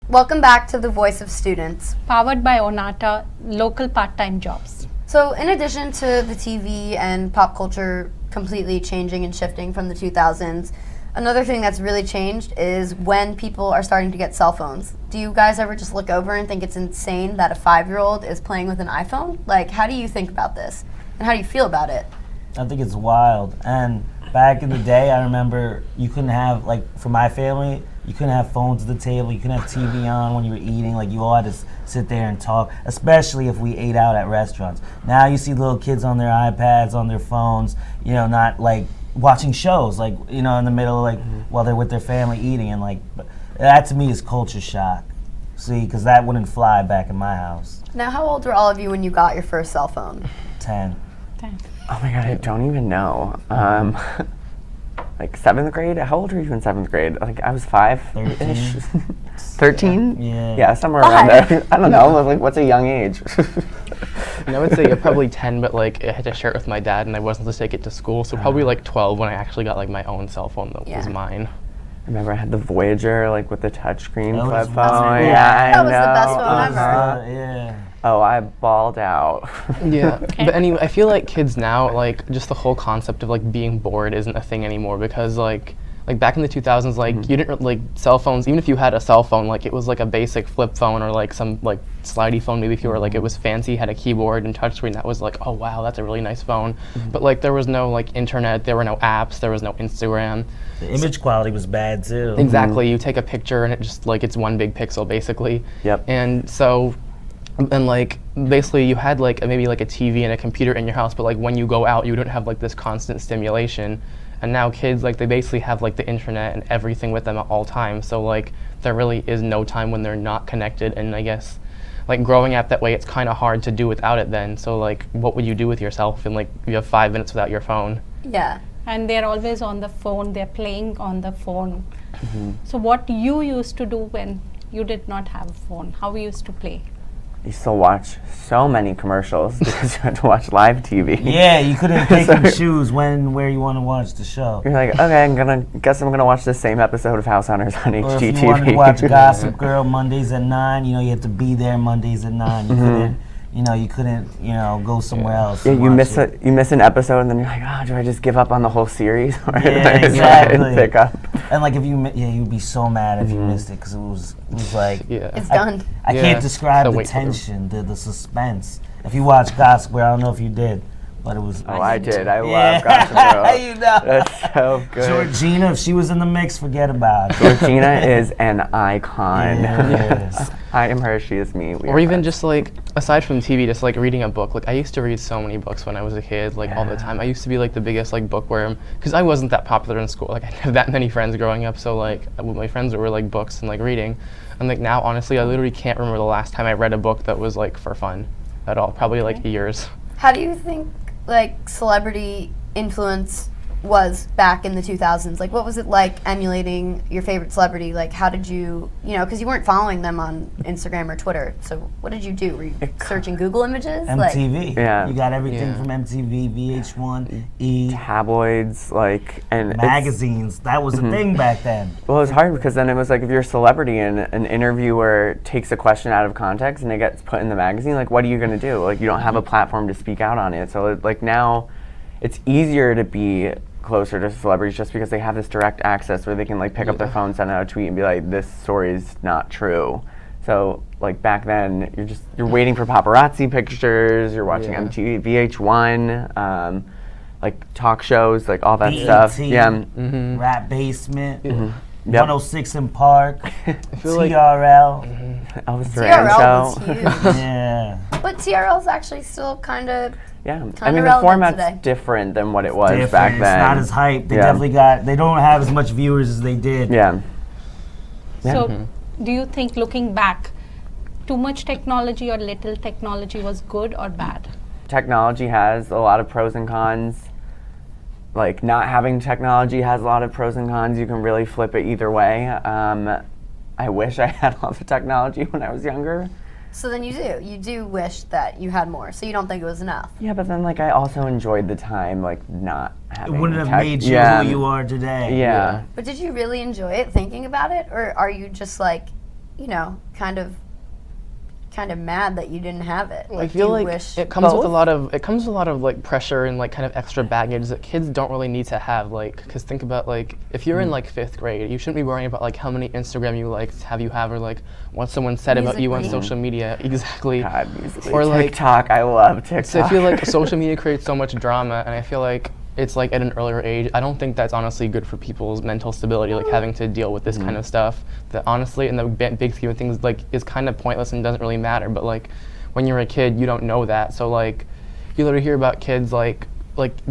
Welcome back to The Voice of Students. Powered by Onata, local part-time jobs. So in addition to the TV and pop culture completely changing and shifting from the 2000s, another thing that's really changed is when people are starting to get cell phones. Do you guys ever just look over and think it's insane that a 5-year-old is playing with an iPhone? Like, how do you think about this? And how do you feel about it? I think it's wild. And back in the day, I remember you couldn't have, like, for my family, you couldn't have phones at the table, you couldn't have TV on when you were eating, like you all had to sit there and talk, especially if we ate out at restaurants. Now you see little kids on their iPads, on their phones, you know, not like watching shows, like, you know, in the middle, like, while they're with their family eating, and like, that to me is culture shock. See, because that wouldn't fly back in my house. Now, how old were all of you when you got your first cell phone? 10. Oh my god, I don't even know. Like 7th grade? How old were you in 7th grade? Like I was 5-ish. 13? Yeah. Yeah, somewhere around there. I don't know, like what's a young age? I would say probably 10, but like I had to share it with my dad and I wasn't supposed to take it to school, so probably like 12 when I actually got like my own cell phone that was mine. I remember I had the Voyager, like with the touchscreen flip phone. awesome. Yeah, That was the best phone ever. Yeah. Oh, I balled out. Yeah, but anyway, I feel like kids now, like just the whole concept of like being bored isn't a thing anymore because like back in the 2000s, like you didn't like cell phones. Even if you had a cell phone, like it was like a basic flip phone or like some like slidey phone. Maybe if you were like it was fancy, had a keyboard and touchscreen. That was like, oh wow, that's a really nice phone. But like there was no like internet, there were no apps, there was no Instagram. The image quality was bad too. Exactly, you take a picture and it just like it's one big pixel basically. Yep. And so. And like basically you had like maybe like a TV and a computer in your house, but like when you go out you don't have like this constant stimulation. And now kids like they basically have like the internet and everything with them at all times. So like there really is no time when they're not connected. And I guess like growing up that way, it's kind of hard to do without it then. So like what would you do with yourself in like you have 5 minutes without your phone? Yeah. And they're always on the phone, they're playing on the phone. So what you used to do when you did not have a phone, how we used to play? You still watch so many commercials because you had to watch live TV. Yeah, you couldn't pick and choose where you want to watch the show. You're like, okay, I'm gonna watch the same episode of House Hunters on Or HGTV. if you wanted to watch Gossip Girl Mondays at 9, you know, you had to be there Mondays at 9. You couldn't, go somewhere else. Yeah, and you watch it. miss an episode and then you're like, oh, do I just give up on the whole series or Yeah, exactly. pick up? And like if you'd be so mad if you missed it because it was like It's done. I can't describe So the wait for them. tension, the suspense. If you watch Gossip Girl, I don't know if you did, but it was. Oh, I did. I Yeah. love Gossip Girl. You know. That's so good. Georgina, if she was in the mix, forget about it. Georgina is an icon. Yes. I am her, she is me. We Or are even friends. just like aside from TV, just like reading a book. Like I used to read so many books when I was a kid, like all the time. I used to be like the biggest like bookworm because I wasn't that popular in school. Like I didn't have that many friends growing up, so like my friends were like books and like reading. And like now, honestly, I literally can't remember the last time I read a book that was like for fun at all. Probably like years. How do you think like celebrity influence was back in the 2000s? Like, what was it like emulating your favorite celebrity? Like, how did you, because you weren't following them on Instagram or Twitter. So what did you do? Were you searching Google images? MTV. Yeah. You got everything Yeah. from MTV, VH1, E, tabloids, like, and it's- magazines. That was the thing back then. Well, it was hard because then it was like if you're a celebrity and an interviewer takes a question out of context and it gets put in the magazine, like what are you going to do? Like you don't have a platform to speak out on it. So like now it's easier to be closer to celebrities just because they have this direct access where they can like pick up their phone, send out a tweet and be like, this story is not true. So like back then you're waiting for paparazzi pictures, you're watching MTV, VH1, like talk shows, like all that BET, stuff. Yeah. Rap Basement, Yep. 106 in Park, feel like- TRL. Elvis Duran TRL show. was huge. Yeah. But TRL's actually still kind of Yeah, I Kinda mean the relevant format's today. different than what it was Different. back then. It's not as hype. They Yeah. definitely they don't have as much viewers as they did. Yeah. So do you think looking back, too much technology or little technology was good or bad? Technology has a lot of pros and cons. Like not having technology has a lot of pros and cons. You can really flip it either way. I wish I had all the technology when I was younger. So then you do wish that you had more. So you don't think it was enough. Yeah, but then like I also enjoyed the time like not It having wouldn't have tech. made you Yeah. who you are today. Yeah. But did you really enjoy it thinking about it, or are you just like you know, kind of mad that you didn't have it? I Like, feel do you like wish it comes with a both? lot of like pressure and like kind of extra baggage that kids don't really need to have. Like, because think about like if you're in like 5th grade, you shouldn't be worrying about like how many Instagram you liked, have you have, or like what someone said about you on Musically. social media. Exactly. God, musically. Or, like- TikTok. I love TikTok. So I feel like social media creates so much drama, and I feel like it's like at an earlier age. I don't think that's honestly good for people's mental stability, like having to deal with this kind of stuff. That honestly, in the big scheme of things, like is kind of pointless and doesn't really matter. But like when you're a kid, you don't know that. So like you literally hear about kids like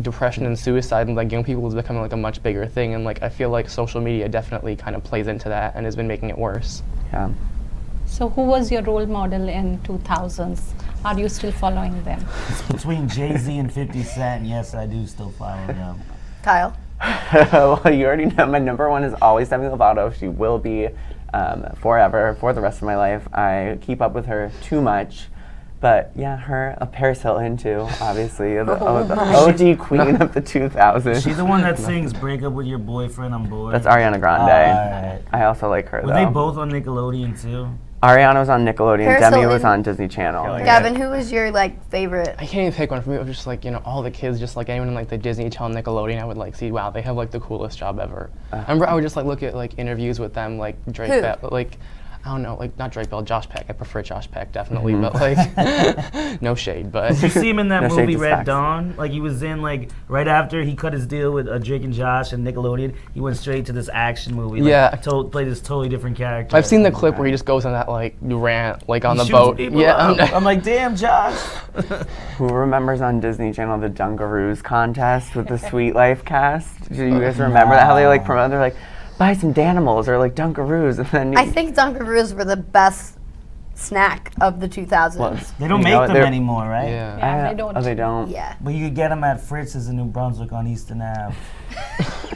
depression and suicide, and like young people is becoming like a much bigger thing. And like I feel like social media definitely kind of plays into that and has been making it worse. yeah. So who was your role model in 2000s? Are you still following them? Between Jay-Z and 50 Cent, yes, I do still follow them. Kyle? Well, you already know my number one is always Demi Lovato. She will be forever, for the rest of my life. I keep up with her too much. But yeah, her, Paris Hilton too, obviously, the OG queen of the 2000s. She's the one that sings "Break Up with Your Boyfriend, I'm Bored." That's Ariana Grande. Alright. I also like her Were though. they both on Nickelodeon too? Ariana was on Nickelodeon, Paris Demi was Hilton. on Disney Channel. Yeah. Gavin, who was your favorite? I can't even pick one. For me, it was just like, you know, all the kids, just like anyone in like the Disney Channel, Nickelodeon, I would like see, wow, they have like the coolest job ever. I remember I would just like look at like interviews with them, like Drake Who? Bell, like, I don't know, like not Drake Bell, Josh Peck. I prefer Josh Peck, definitely, but like, no shade, but. Did you see him in that No shade movie to Red Stacks. Dawn? Like he was in right after he cut his deal with Drake and Josh and Nickelodeon, he went straight to this action movie. Yeah. Played this totally different character. I've seen the clip where he just goes on that like rant, like on He the shoots boat. people Yeah, up. I'm like, damn, Josh. Who remembers on Disney Channel the Dunkaroos contest with the Sweet Life cast? Do you guys remember that? How they like promote? They're like, buy some Danimals or like Dunkaroos, and then I think Dunkaroos were the best snack of the 2000s. Well, They don't you make know, them they're- anymore, right? yeah. Yeah, they don't. Oh, they don't. Yeah. But you could get them at Fritz's in New Brunswick on Eastern Ave.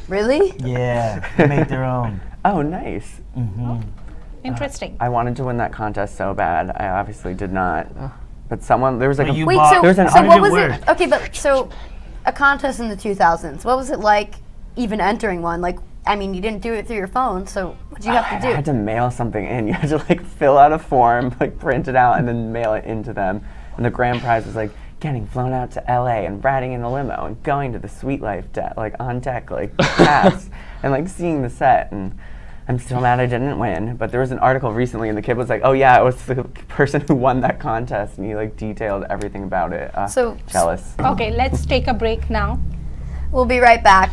Really? Yeah, they make their own. Oh, nice. Hmm. Interesting. I wanted to win that contest so bad. I obviously did not. But there was like But a you Wait, bought- so, there's an so what How did was it it? work? Okay, but so a contest in the 2000s. What was it like even entering one? Like, I mean, you didn't do it through your phone, so what did you have I to do? had to mail something in. You had to like fill out a form, like print it out, and then mail it into them. And the grand prize was like getting flown out to LA and riding in a limo and going to the Sweet Life like on deck like pass and like seeing the set. And I'm still mad I didn't win. But there was an article recently, and the kid was like, "Oh yeah, it was the person who won that contest," and he like detailed everything about it. So- jealous. Okay, let's take a break now. We'll be right back.